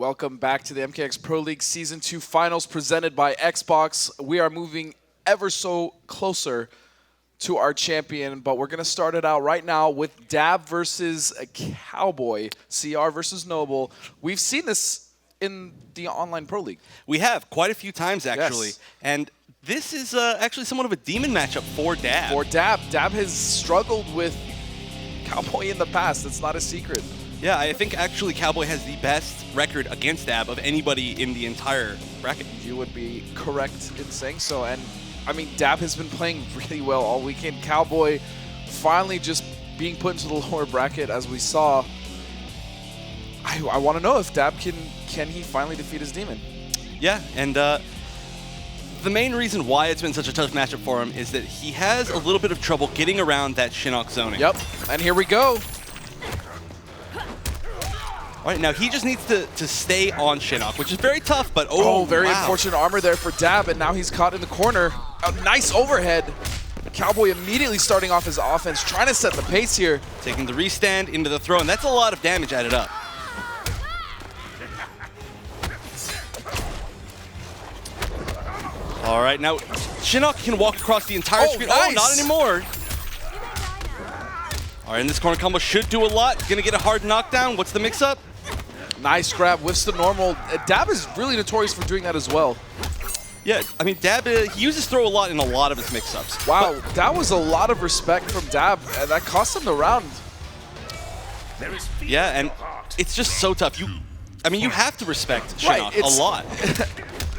Welcome back to the MKX Pro League Season 2 Finals presented by Xbox. We are moving ever so closer to our champion, but we're going to start it out right now with Dab versus a Cowboy, CR versus Noble. We've seen this in the online Pro League. We have quite a few times, actually. Yes. And this is actually somewhat of a demon matchup for Dab. For Dab. Dab has struggled with Cowboy in the past. It's not a secret. Yeah, I think actually Cowboy has the best record against Dab of anybody in the entire bracket. You would be correct in saying so. And I mean, Dab has been playing really well all weekend. Cowboy finally just being put into the lower bracket, as we saw. I want to know if Dab can he finally defeat his demon? Yeah, and the main reason why it's been such a tough matchup for him is that he has a little bit of trouble getting around that Shinnok zoning. Yep, and here we go. All right, now he just needs to stay on Shinnok, which is very tough, but very wow. unfortunate armor there for Dab, and now he's caught in the corner. A nice overhead. Cowboy immediately starting off his offense, trying to set the pace here. Taking the restand into the throw, and that's a lot of damage added up. All right, now Shinnok can walk across the entire screen. Nice. Oh, not anymore. All right, and this corner combo should do a lot. Gonna get a hard knockdown. What's the mix-up? Nice grab, whiffs the normal. Dab is really notorious for doing that as well. Yeah, I mean, Dab, he uses throw a lot in a lot of his mix-ups. Wow, that was a lot of respect from Dab, and that cost him the round. Yeah, and it's just so tough. I mean, you have to respect Shinnok a lot.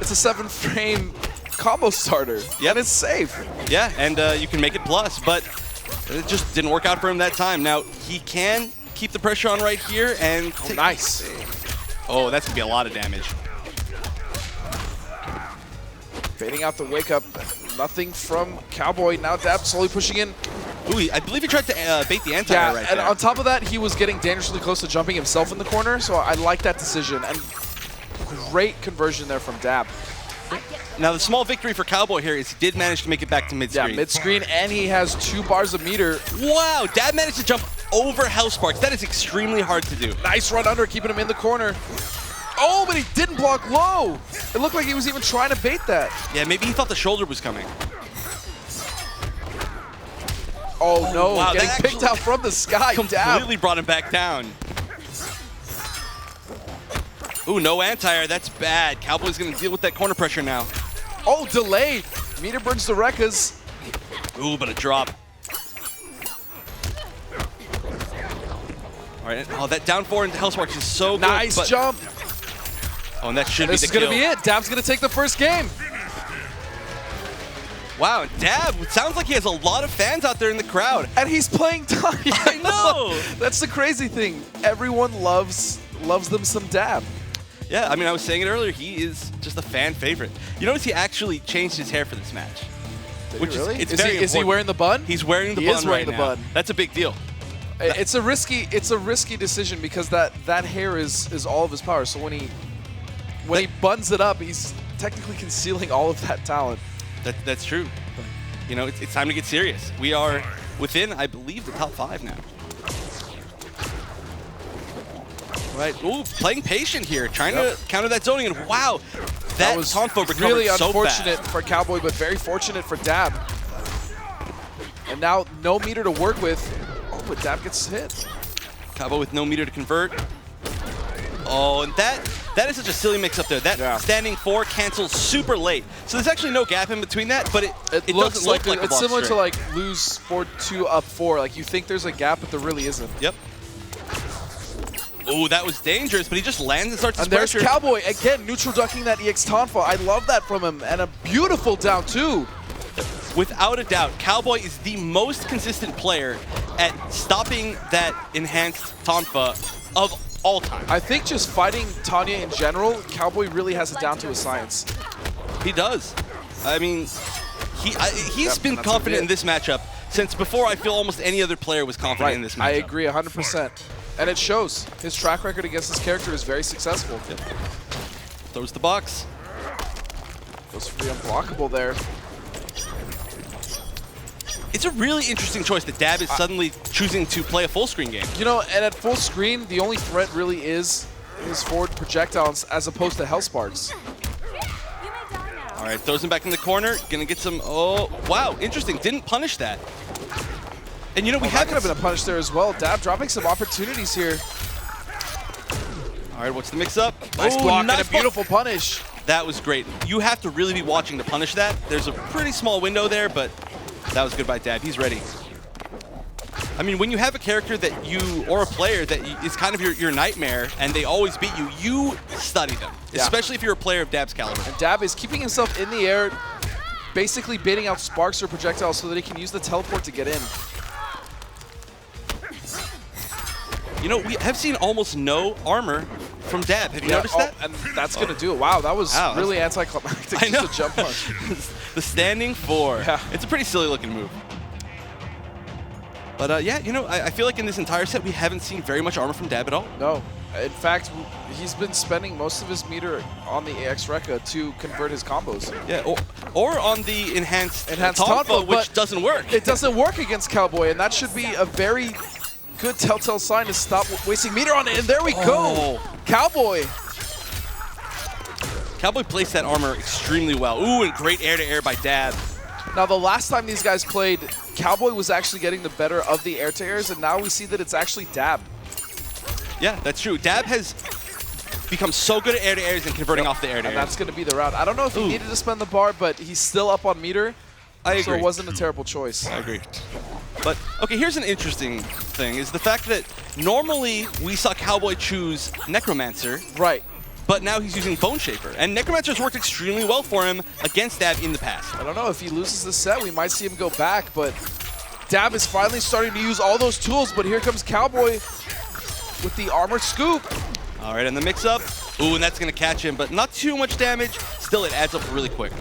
It's a 7-frame combo starter, yep. And it's safe. Yeah, and you can make it plus, but it just didn't work out for him that time. Now, he can keep the pressure on right here and nice. Oh, that's gonna be a lot of damage. Baiting out the wake up. Nothing from Cowboy. Now Dab slowly pushing in. Ooh, I believe he tried to bait the anti-air right and there. on top of that, he was getting dangerously close to jumping himself in the corner, so I like that decision. And great conversion there from Dab. Now, the small victory for Cowboy here is he did manage to make it back to mid-screen. Yeah, mid-screen, and he has 2 bars of meter. Wow, Dab managed to jump over House Sparks. That is extremely hard to do. Nice run under, keeping him in the corner. Oh, but he didn't block low. It looked like he was even trying to bait that. Yeah, maybe he thought the shoulder was coming. Oh no, wow, getting picked out from the sky. Completely brought him back down. Ooh, no anti-air, that's bad. Cowboy's gonna deal with that corner pressure now. Oh, delayed. Meter burns the Rekkas. Ooh, but a drop. All right, oh, that down 4 into Hellsparks is so good. Nice jump. Oh, and that should be the kill. This is gonna be it. Dab's gonna take the first game. Wow, Dab, it sounds like he has a lot of fans out there in the crowd. And he's playing Tanya. I know. That's the crazy thing. Everyone loves them some Dab. Yeah, I mean, I was saying it earlier, he is just a fan favorite. You notice he actually changed his hair for this match. Which really? Is he wearing the bun? He's wearing the bun. He is wearing the bun. That's a big deal. It's a risky decision because that hair is all of his power. So when he buns it up, he's technically concealing all of that talent. That's true. You know, it's time to get serious. We are within, I believe, the top 5 now. Right. Ooh, playing patient here, trying to counter that zoning, and wow, that was Tonfo recovered really so unfortunate fast. for Cowboy, but very fortunate for Dab. And now no meter to work with. Oh, but Dab gets hit. Cowboy with no meter to convert. Oh, and that is such a silly mix up there. That standing 4 cancels super late. So there's actually no gap in between that, but it doesn't look like it's similar to like lose 4-2 up 4. Like you think there's a gap, but there really isn't. Yep. Oh, that was dangerous, but he just lands and starts his pressure. And there's Cowboy, again, neutral ducking that EX Tonfa. I love that from him, and a beautiful down, too. Without a doubt, Cowboy is the most consistent player at stopping that enhanced Tonfa of all time. I think just fighting Tanya in general, Cowboy really has it down to a science. He does. I mean, he's been confident in this matchup since before I feel almost any other player was confident in this matchup. I agree 100%. And it shows. His track record against this character is very successful. Yep. Throws the box. Goes for the unblockable there. It's a really interesting choice that Dab is suddenly choosing to play a full screen game. You know, and at full screen, the only threat really is his forward projectiles as opposed to Hell Sparks. All right, throws him back in the corner. Gonna get some. Oh, wow, interesting. Didn't punish that. And you know, we that have could have been a punish there as well. Dab dropping some opportunities here. All right, what's the mix-up? Nice block nice and a beautiful punish. That was great. You have to really be watching to punish that. There's a pretty small window there, but that was good by Dab. He's ready. I mean, when you have a character that you, or a player that is kind of your nightmare, and they always beat you, you study them, especially if you're a player of Dab's caliber. And Dab is keeping himself in the air, basically baiting out sparks or projectiles so that he can use the teleport to get in. You know, we have seen almost no armor from Dab. Have you noticed that? And that's going to do it. Wow, that was really anticlimactic. I know. Just a jump punch. The standing 4. Yeah. It's a pretty silly looking move. But yeah, you know, I feel like in this entire set we haven't seen very much armor from Dab at all. No. In fact, he's been spending most of his meter on the AX Rekka to convert his combos. Yeah, or on the enhanced Tonfa, which doesn't work. It doesn't work against Cowboy, and that should be a very good telltale sign to stop wasting meter on it. And there we go. Cowboy. Cowboy placed that armor extremely well. Ooh, and great air-to-air by Dab. Now, the last time these guys played, Cowboy was actually getting the better of the air-to-airs, and now we see that it's actually Dab. Yeah, that's true. Dab has become so good at air-to-airs and converting off the air-to-airs. And that's going to be the route. I don't know if he needed to spend the bar, but he's still up on meter. I agree. So it wasn't a terrible choice. I agree. But, okay, here's an interesting thing, is the fact that normally we saw Cowboy choose Necromancer. Right. But now he's using Bone Shaper. And Necromancer's worked extremely well for him against Dab in the past. I don't know. If he loses this set, we might see him go back. But Dab is finally starting to use all those tools. But here comes Cowboy with the armored scoop. All right, and the mix-up. Ooh, and that's going to catch him. But not too much damage. Still, it adds up really quick.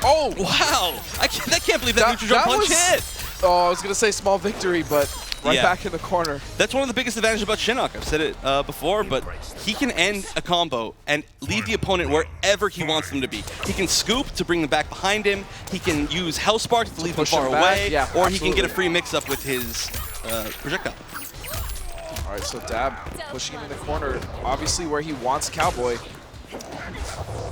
Oh! Wow! I can't believe that neutral jump punch hit! Oh, I was going to say small victory, but back in the corner. That's one of the biggest advantages about Shinnok. I've said it before, but he can end a combo and leave the opponent wherever he wants them to be. He can scoop to bring them back behind him. He can use Hell Sparks to leave them far away. Yeah, or absolutely. he can get a free mix-up with his projectile. All right, so Dab pushing him in the corner, obviously where he wants Cowboy.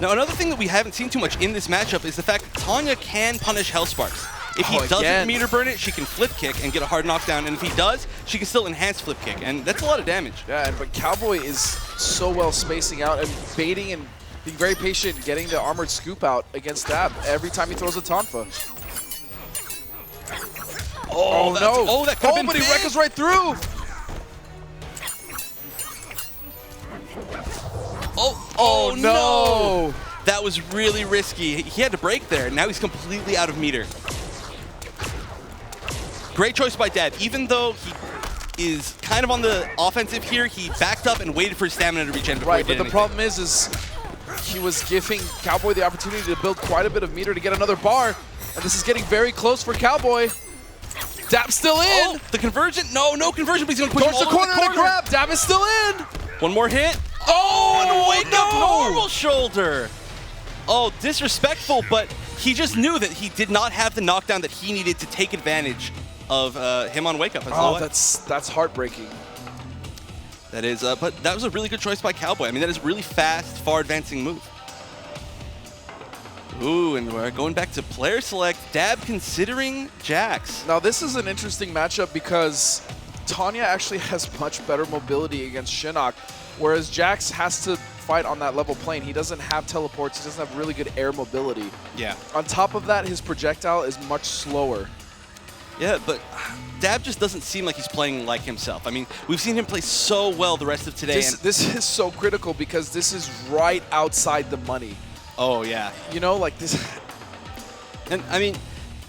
Now, another thing that we haven't seen too much in this matchup is the fact that Tanya can punish Hell Sparks. If he doesn't meter burn it, she can flip kick and get a hard knockdown, and if he does, she can still enhance flip kick, and that's a lot of damage. Yeah, but Cowboy is so well spacing out and baiting and being very patient, getting the armored scoop out against Dab every time he throws a Tonfa. Oh no! Oh, that could have been but big. he Rekka's right through! Oh no! That was really risky. He had to break there. Now he's completely out of meter. Great choice by Dab. Even though he is kind of on the offensive here, he backed up and waited for his stamina to regen before he did but the problem is he was giving Cowboy the opportunity to build quite a bit of meter to get another bar, and this is getting very close for Cowboy. Dab still in! Oh, the conversion? No conversion, but he's going to push him Towards the corner to grab! Dab is still in! One more hit. Oh, and wake up normal shoulder. Oh, disrespectful, but he just knew that he did not have the knockdown that he needed to take advantage of him on wake up. Oh, that's heartbreaking. That is, but that was a really good choice by Cowboy. I mean, that is a really fast, far advancing move. Ooh, and we're going back to player select. Dab considering Jax. Now, this is an interesting matchup because Tanya actually has much better mobility against Shinnok, whereas Jax has to fight on that level plane. He doesn't have teleports. He doesn't have really good air mobility. Yeah. On top of that, his projectile is much slower. Yeah, but Dab just doesn't seem like he's playing like himself. I mean, we've seen him play so well the rest of today. This is so critical because this is right outside the money. Oh, yeah. You know, like this. And, I mean,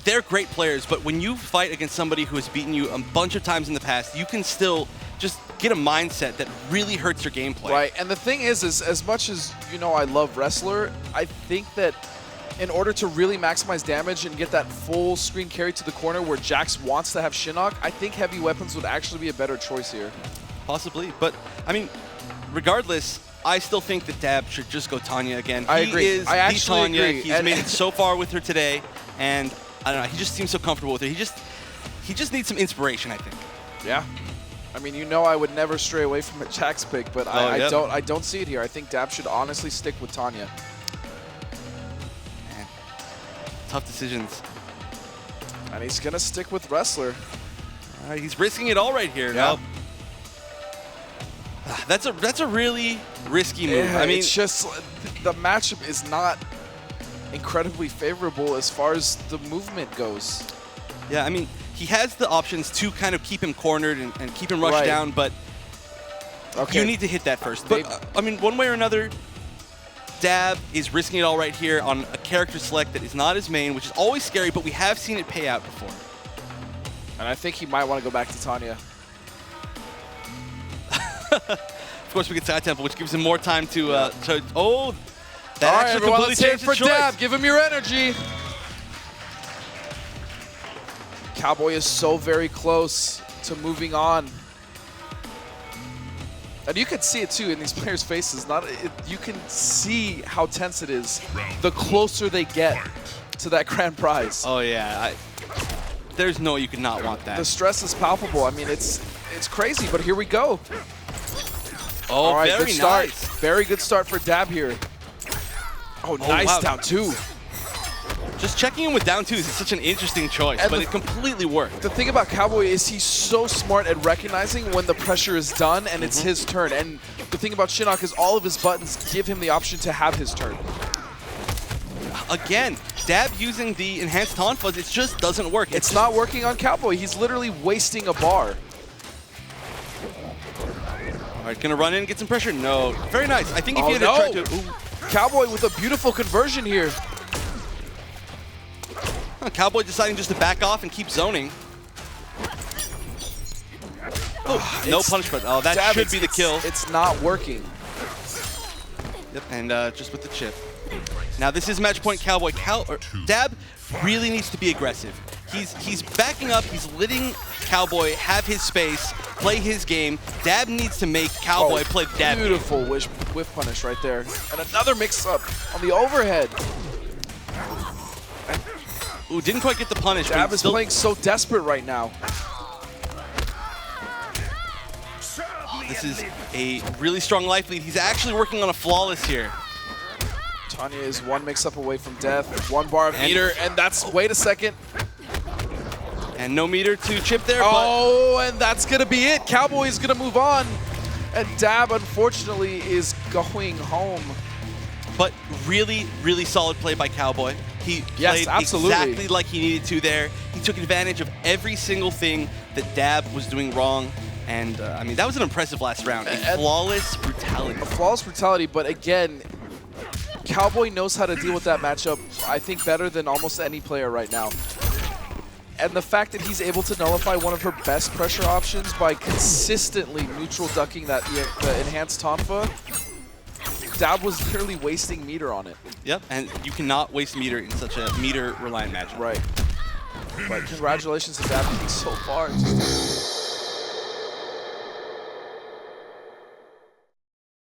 they're great players, but when you fight against somebody who has beaten you a bunch of times in the past, you can still just get a mindset that really hurts your gameplay. Right, and the thing is as much as, you know, I love Wrestler, I think that in order to really maximize damage and get that full screen carry to the corner where Jax wants to have Shinnok, I think heavy weapons would actually be a better choice here. Possibly, but, I mean, regardless, I still think that Dab should just go Tanya again. I agree. He is I actually Tanya. agree. He's made it so far with her today, and I don't know, he just seems so comfortable with her. He just needs some inspiration, I think. Yeah. I mean, you know I would never stray away from a Jax pick, but I don't see it here. I think Dab should honestly stick with Tanya. Man. Tough decisions. And he's going to stick with Wrestler. He's risking it all right here. Yeah. No. That's a really risky move. Yeah, I mean, it's just the matchup is not incredibly favorable as far as the movement goes. yeah, I mean, he has the options to kind of keep him cornered and keep him rushed down, but you need to hit that first. But, I mean, one way or another, Dab is risking it all right here on a character select that is not his main, which is always scary, but we have seen it pay out before. And I think he might want to go back to Tanya. Of course, we get Side Temple, which gives him more time to... that all right, everyone, let's hit for choice. Dab. Give him your energy. Cowboy is so very close to moving on. And you can see it, too, in these players' faces. You can see how tense it is the closer they get to that grand prize. Oh, yeah. There's no you could not want that. The stress is palpable. I mean, it's crazy, but here we go. Oh, all right, very good start. nice. Very good start for Dab here. Oh, nice wow. down two. Just checking in with down twos is such an interesting choice, but it completely worked. The thing about Cowboy is he's so smart at recognizing when the pressure is done and it's his turn. And the thing about Shinnok is all of his buttons give him the option to have his turn. Again, Dab using the enhanced taunt fuzz, it just doesn't work. It's not working on Cowboy. He's literally wasting a bar. All right, gonna run in and get some pressure? No. Very nice. I think if he had tried to... Ooh. Cowboy with a beautiful conversion here. Cowboy deciding just to back off and keep zoning. Oh, no punishment. Oh, that Dab, should be the kill. It's not working. Yep, and just with the chip. Now this is match point Cowboy. Dab really needs to be aggressive. He's backing up. He's letting Cowboy have his space, play his game. Dab needs to make Cowboy play Dab. Beautiful whiff punish right there. And another mix-up on the overhead. Ooh, didn't quite get the punish. Dab is playing so desperate right now. This is a really strong life lead. He's actually working on a flawless here. Tanya is one mix-up away from death. One bar of meter, and that's, wait a second. And no meter to chip there. And that's going to be it. Cowboy is going to move on. And Dab, unfortunately, is going home. But really, really solid play by Cowboy. He played exactly like he needed to there. He took advantage of every single thing that Dab was doing wrong. And, I mean, that was an impressive last round. A flawless brutality. A flawless brutality, but again, Cowboy knows how to deal with that matchup, I think, better than almost any player right now. And the fact that he's able to nullify one of her best pressure options by consistently neutral ducking the enhanced Tonfa, Dab was literally wasting meter on it. Yep, and you cannot waste meter in such a meter-reliant matchup. Right. But congratulations to Dab so far.